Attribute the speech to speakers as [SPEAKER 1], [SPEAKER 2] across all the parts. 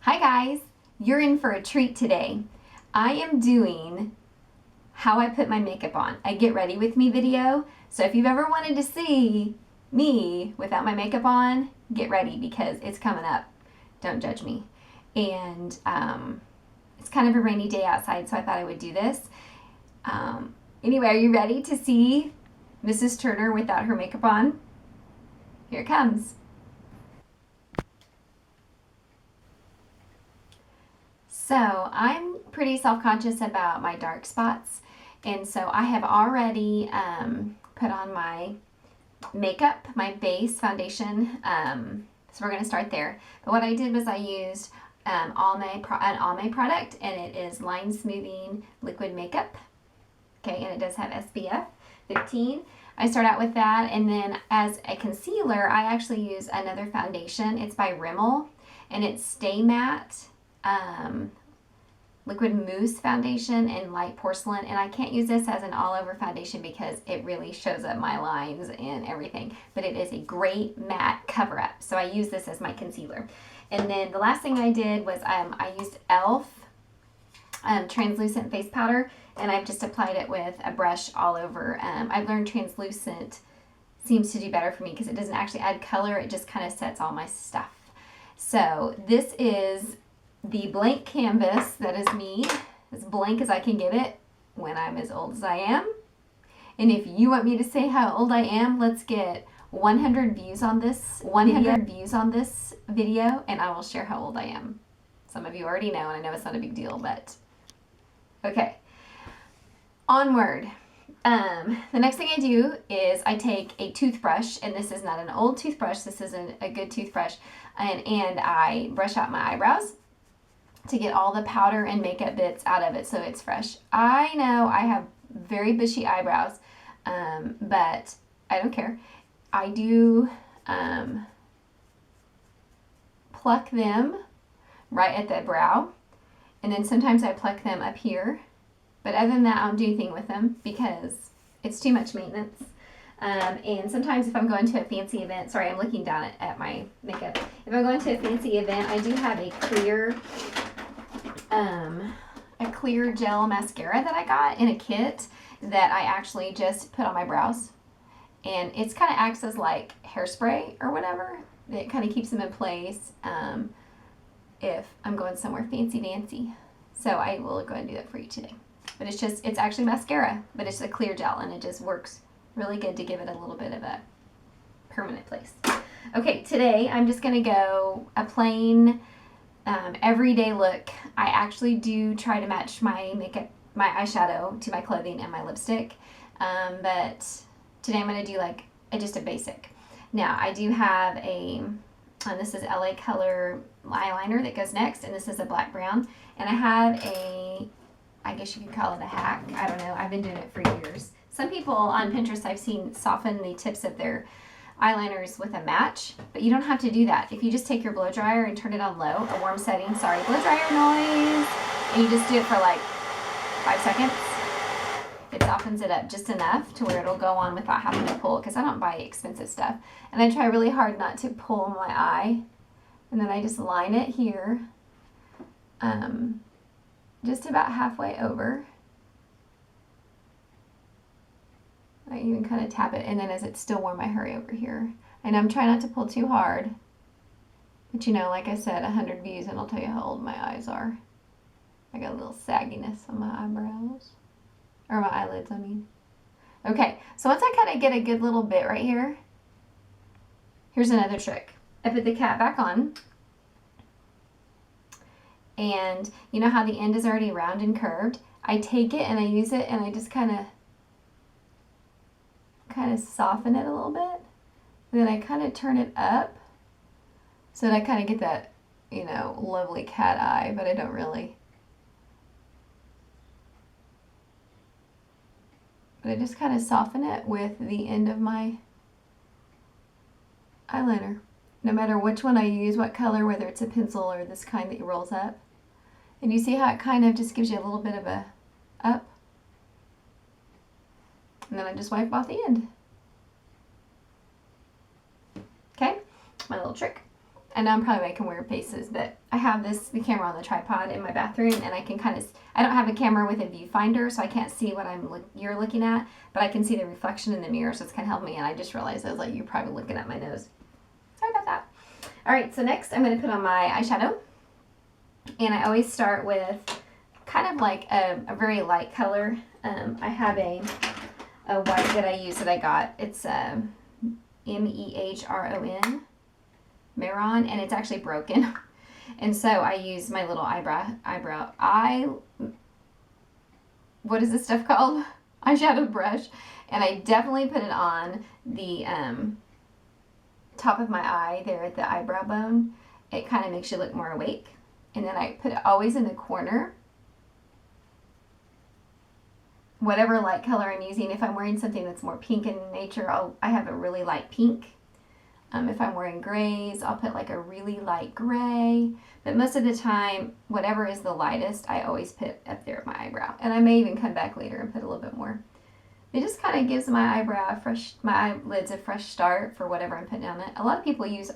[SPEAKER 1] Hi guys, you're in for a treat today. I am doing how I put my makeup on, a get ready with me video. So if you've ever wanted to see me without my makeup on, get ready because it's coming up. Don't judge me. And it's kind of a rainy day outside, so I thought I would do this. Anyway, are you ready to see Mrs. Turner without her makeup on? Here it comes. So I'm pretty self-conscious about my dark spots, and so I have already put on my makeup, my base foundation. So we're going to start there. But what I did was I used an Almay product, and it is Line Smoothing Liquid Makeup. Okay, and it does have SPF 15. I start out with that, and then as a concealer, I actually use another foundation. It's by Rimmel, and it's Stay Matte Liquid Mousse Foundation in Light Porcelain, and I can't use this as an all-over foundation because it really shows up my lines and everything, but it is a great matte cover-up, so I use this as my concealer. And then the last thing I did was I used e.l.f. translucent face powder, and I've just applied it with a brush all over. I've learned translucent seems to do better for me because it doesn't actually add color, it just kind of sets all my stuff. So this is the blank canvas. That is me, as blank as I can get it when I'm as old as I am. And if you want me to say how old I am, let's get 100 views on this video, and I will share how old I am. Some of you already know, and I know it's not a big deal, but okay. Onward. The next thing I do is I take a toothbrush, and this is not an old toothbrush, this is a good toothbrush, and I brush out my eyebrows to get all the powder and makeup bits out of it so it's fresh. I know I have very bushy eyebrows, but I don't care. I do pluck them right at the brow, and then sometimes I pluck them up here, but other than that I don't do anything with them because it's too much maintenance. And sometimes if I'm going to a fancy event, sorry, I'm looking down at my makeup. If I'm going to a fancy event, I do have a clear gel mascara that I got in a kit that I actually just put on my brows. And it's kind of acts as like hairspray or whatever. It kind of keeps them in place if I'm going somewhere fancy dancy. So I will go ahead and do that for you today. But it's actually mascara, but it's a clear gel, and it just works really good to give it a little bit of a permanent place. Okay, today I'm just going to go a plain everyday look. I actually do try to match my makeup, my eyeshadow to my clothing and my lipstick, but today I'm going to do like just a basic. Now I do have this is LA Color eyeliner that goes next, and this is a black brown, and I have I guess you could call it a hack. I don't know. I've been doing it for years. Some people on Pinterest I've seen soften the tips of their eyeliners with a match, but you don't have to do that. If you just take your blow dryer and turn it on low, a warm setting, sorry, blow dryer noise, and you just do it for like 5 seconds, it softens it up just enough to where it'll go on without having to pull, because I don't buy expensive stuff. And I try really hard not to pull my eye, and then I just line it here, just about halfway over. I even kind of tap it, and then as it's still warm, I hurry over here. And I'm trying not to pull too hard. But you know, like I said, 100 views and I'll tell you how old my eyes are. I got a little sagginess on my eyebrows. Or my eyelids, I mean. Okay, so once I kind of get a good little bit right here, here's another trick. I put the cap back on. And you know how the end is already round and curved? I take it and I use it, and I just kind of soften it a little bit. And then I kind of turn it up so that I kind of get that, you know, lovely cat eye, but I don't really. But I just kind of soften it with the end of my eyeliner. No matter which one I use, what color, whether it's a pencil or this kind that rolls up. And you see how it kind of just gives you a little bit of a up? And then I just wipe off the end. Okay, my little trick. I know I'm probably making weird faces, but I have the camera on the tripod in my bathroom, and I can I don't have a camera with a viewfinder, so I can't see what you're looking at, but I can see the reflection in the mirror, so it's kind of helping me, and I just realized I was like, you're probably looking at my nose. Sorry about that. All right, so next I'm going to put on my eyeshadow, and I always start with kind of like a very light color. I have a white that I use that I got. It's Mehron, Meron, and it's actually broken. And so I use my little what is this stuff called? Eyeshadow brush. And I definitely put it on the top of my eye there at the eyebrow bone. It kind of makes you look more awake. And then I put it always in the corner. Whatever light color I'm using, if I'm wearing something that's more pink in nature, I have a really light pink. If I'm wearing grays, I'll put like a really light gray. But most of the time, whatever is the lightest, I always put up there at my eyebrow. And I may even come back later and put a little bit more. It just kind of gives my my eyelids a fresh start for whatever I'm putting on it. A lot of people use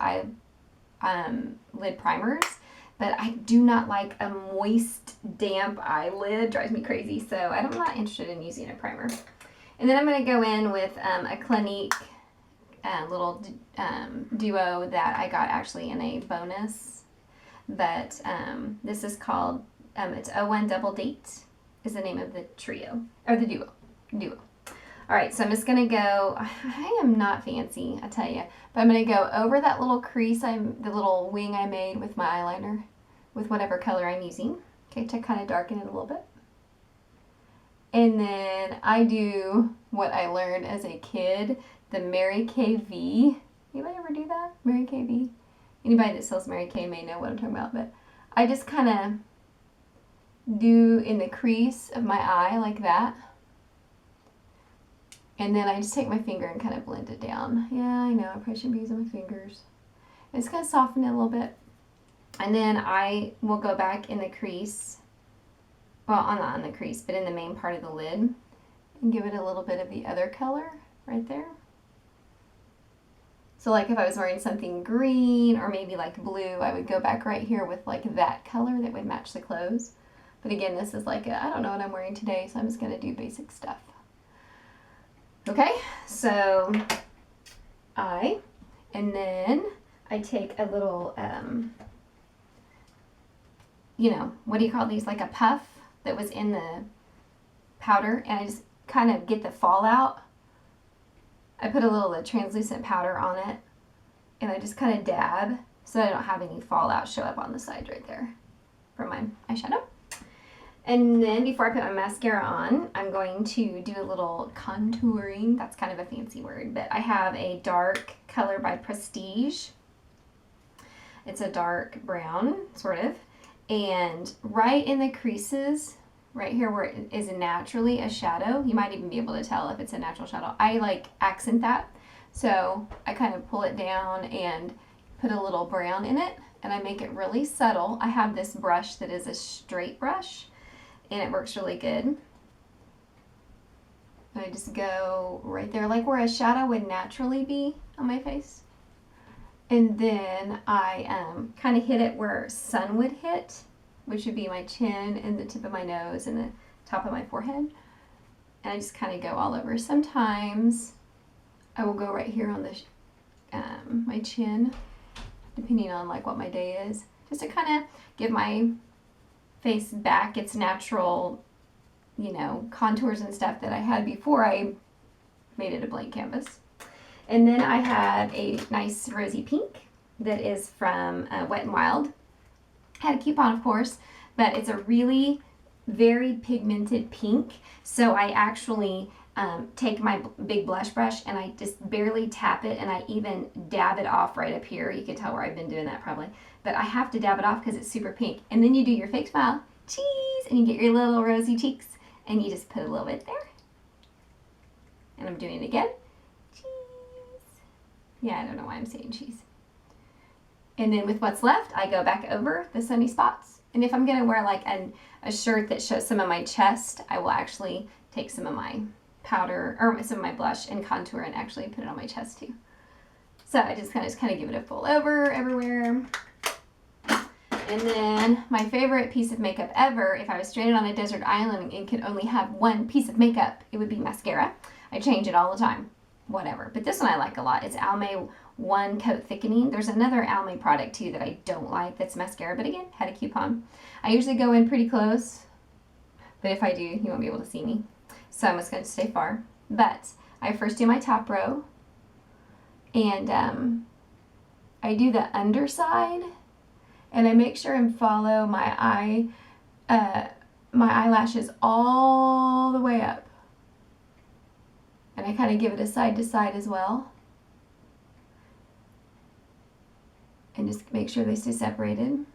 [SPEAKER 1] lid primers, but I do not like a moist, damp eyelid. It drives me crazy, so I'm not interested in using a primer. And then I'm going to go in with a Clinique little duo that I got actually in a bonus. But this is called, it's 01 Double Date is the name of the trio, or the duo. All right, so I'm just going to go, I am not fancy, I tell you, but I'm going to go over that little crease, the little wing I made with my eyeliner, with whatever color I'm using, okay, to kind of darken it a little bit. And then I do what I learned as a kid, the Mary Kay V. Anybody ever do that? Mary Kay V? Anybody that sells Mary Kay may know what I'm talking about, but I just kind of do in the crease of my eye like that. And then I just take my finger and kind of blend it down. Yeah, I know, I probably shouldn't be using my fingers. It's going to soften it a little bit. And then I will go back in the crease, well, not on the crease, but in the main part of the lid, and give it a little bit of the other color right there. So like if I was wearing something green or maybe like blue, I would go back right here with like that color that would match the clothes. But again, this is like I don't know what I'm wearing today, so I'm just going to do basic stuff. Okay, so and then I take a little, you know, what do you call these? Like a puff that was in the powder, and I just kind of get the fallout. I put a little translucent powder on it, and I just kind of dab so I don't have any fallout show up on the side right there from my eyeshadow. And then before I put my mascara on, I'm going to do a little contouring. That's kind of a fancy word, but I have a dark color by Prestige. It's a dark brown, sort of. And right in the creases, right here where it is naturally a shadow, you might even be able to tell if it's a natural shadow. I like accent that. So I kind of pull it down and put a little brown in it, and I make it really subtle. I have this brush that is a straight brush, and it works really good. And I just go right there, like where a shadow would naturally be on my face. And then I kind of hit it where sun would hit, which would be my chin and the tip of my nose and the top of my forehead. And I just kind of go all over. Sometimes I will go right here on the my chin, depending on like what my day is, just to kind of give my face back its natural, you know, contours and stuff that I had before I made it a blank canvas. And then I have a nice rosy pink that is from Wet n Wild. I had a coupon, of course, but it's a really very pigmented pink. So I actually take my big blush brush and I just barely tap it, and I even dab it off right up here. You can tell where I've been doing that probably. But I have to dab it off because it's super pink. And then you do your fake smile, cheese, and you get your little rosy cheeks, and you just put a little bit there. And I'm doing it again. Cheese. Yeah, I don't know why I'm saying cheese. And then with what's left, I go back over the sunny spots. And if I'm going to wear like a shirt that shows some of my chest, I will actually take some of my powder or some of my blush and contour and actually put it on my chest too. So I just kind of give it a full over everywhere. And then my favorite piece of makeup ever, if I was stranded on a desert island and could only have one piece of makeup, it would be mascara. I change it all the time, whatever. But this one I like a lot. It's Almay One Coat Thickening. There's another Almay product too that I don't like that's mascara, but again, had a coupon. I usually go in pretty close, but if I do, you won't be able to see me. So I'm just going to stay far. But I first do my top row, and I do the underside, and I make sure and follow my eyelashes all the way up. And I kind of give it a side to side as well. And just make sure they stay separated.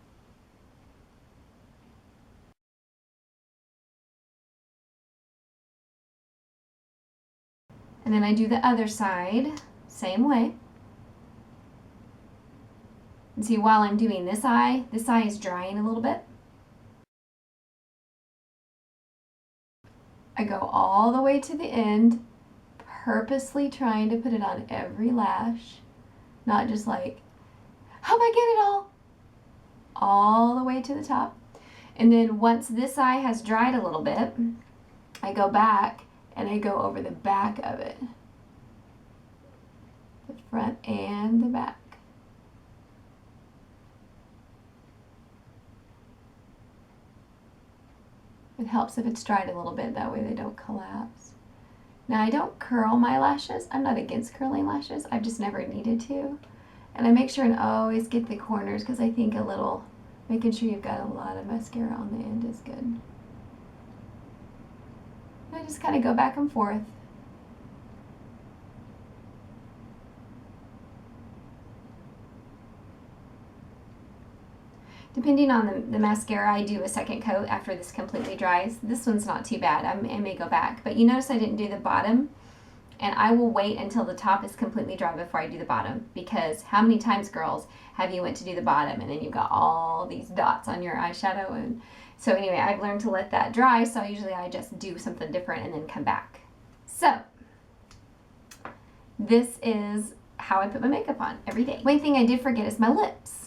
[SPEAKER 1] And then I do the other side, same way. And see, while I'm doing this eye is drying a little bit. I go all the way to the end, purposely trying to put it on every lash, not just like, hope I get it all the way to the top. And then once this eye has dried a little bit, I go back and I go over the back of it, the front and the back. It helps if it's dried a little bit, that way they don't collapse. Now I don't curl my lashes. I'm not against curling lashes. I've just never needed to. And I make sure and always get the corners because I think making sure you've got a lot of mascara on the end is good. And I just kind of go back and forth. Depending on the mascara, I do a second coat after this completely dries. This one's not too bad. I may go back. But you notice I didn't do the bottom. And I will wait until the top is completely dry before I do the bottom. Because how many times, girls, have you went to do the bottom and then you've got all these dots on your eyeshadow? And so anyway, I've learned to let that dry. So usually I just do something different and then come back. So this is how I put my makeup on every day. One thing I did forget is my lips.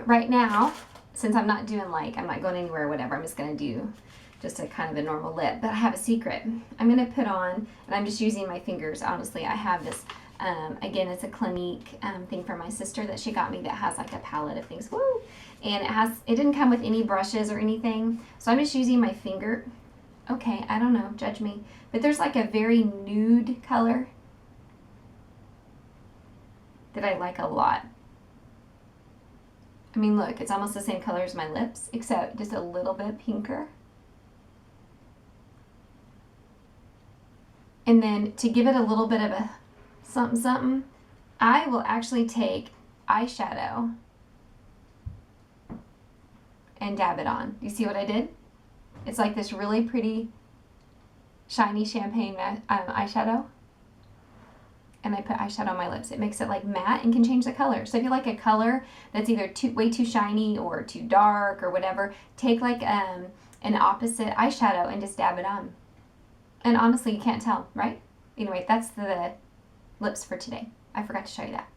[SPEAKER 1] Right now, since I'm not doing I'm not going anywhere or whatever, I'm just going to do just a kind of a normal lip. But I have a secret. I'm going to put on, and I'm just using my fingers, honestly. I have this, again, it's a Clinique thing from my sister that she got me that has like a palette of things. Woo! And it didn't come with any brushes or anything. So I'm just using my finger. Okay, I don't know, judge me. But there's like a very nude color that I like a lot. I mean, look, it's almost the same color as my lips, except just a little bit pinker. And then to give it a little bit of a something, I will actually take eyeshadow and dab it on. You see what I did? It's like this really pretty, shiny champagne eyeshadow. And I put eyeshadow on my lips. It makes it like matte and can change the color. So if you like a color that's either way too shiny or too dark or whatever, take like an opposite eyeshadow and just dab it on. And honestly, you can't tell, right? Anyway, that's the lips for today. I forgot to show you that.